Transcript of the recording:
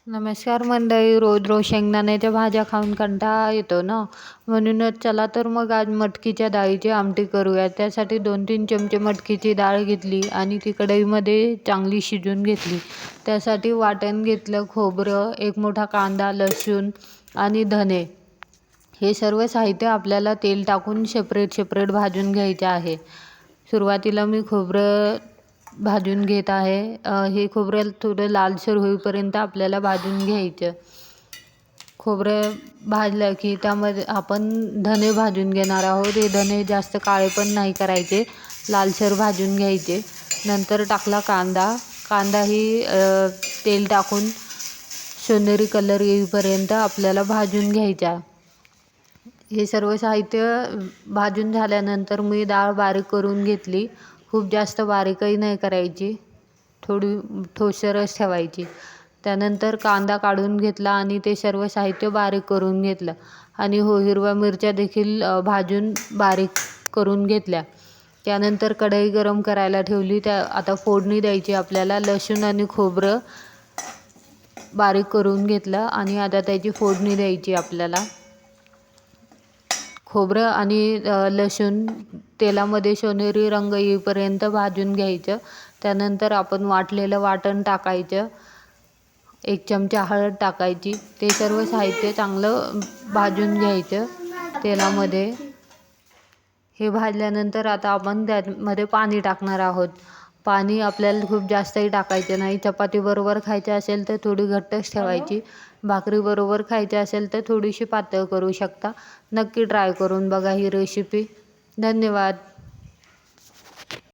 नमस्कार मंडळी. रोज रोज शेंगदाण्याच्या भाज्या खाऊन कंटाळा येतो ना, म्हणूनच चला तर मग आज मटकीच्या डाळीची आमटी करूया. त्यासाठी 2-3 चमचे मटकीची डाळ घेतली आणि ती कढईमध्ये चांगली शिजवून घेतली. त्यासाठी वाटण घेतलं, खोबरं, एक मोठा कांदा, लसूण आणि धने. हे सर्व साहित्य आपल्याला तेल टाकून सेपरेट भाजून घ्यायचे आहे. सुरुवातीला मी खोबरं भाजून घेत आहे. हे खोबरं थोडं लालसर होईपर्यंत आपल्याला भाजून घ्यायचं. खोबरं भाजलं की त्यामध्ये आपण धने भाजून घेणार आहोत. हे धने जास्त काळे पण नाही करायचे, लालसर भाजून घ्यायचे. नंतर टाकला कांदा. कांदाही तेल टाकून सोनेरी कलर येईपर्यंत आपल्याला भाजून घ्यायचा. हे सर्व साहित्य भाजून झाल्यानंतर मी डाळ बारीक करून घेतली. खूप जास्त बारीकही नाही करायची, थोडी ठोसरच ठेवायची. त्यानंतर कांदा काढून घेतला आणि ते सर्व साहित्य बारीक करून घेतलं. आणि हिरव्या मिरच्या देखील भाजून बारीक करून घेतल्या. त्यानंतर कढई गरम करायला ठेवली. आता फोडणी द्यायची आपल्याला. लसूण आणि खोबरं बारीक करून घेतलं आणि आता त्याची फोडणी द्यायची आपल्याला. खोबरं आणि लसूण तेलामध्ये सोनेरी रंग येईपर्यंत भाजून घ्यायचं. त्यानंतर आपण वाटलेलं वाटण टाकायचं. 1 चमचा हळद टाकायची. ते सर्व साहित्य चांगलं भाजून घ्यायचं तेलामध्ये. हे भाजल्यानंतर आता आपण त्यामध्ये पाणी टाकणार आहोत. पाणी आपल्याला खूप जास्तही टाकायचं नाही. चपातीबरोबर खायचं असेल तर थोडी घट्टच ठेवायची. भाकरीबरोबर खायची असेल तर थोडीशी पातळ करू शकता. नक्की ट्राय करून बघा ही रेसिपी. धन्यवाद.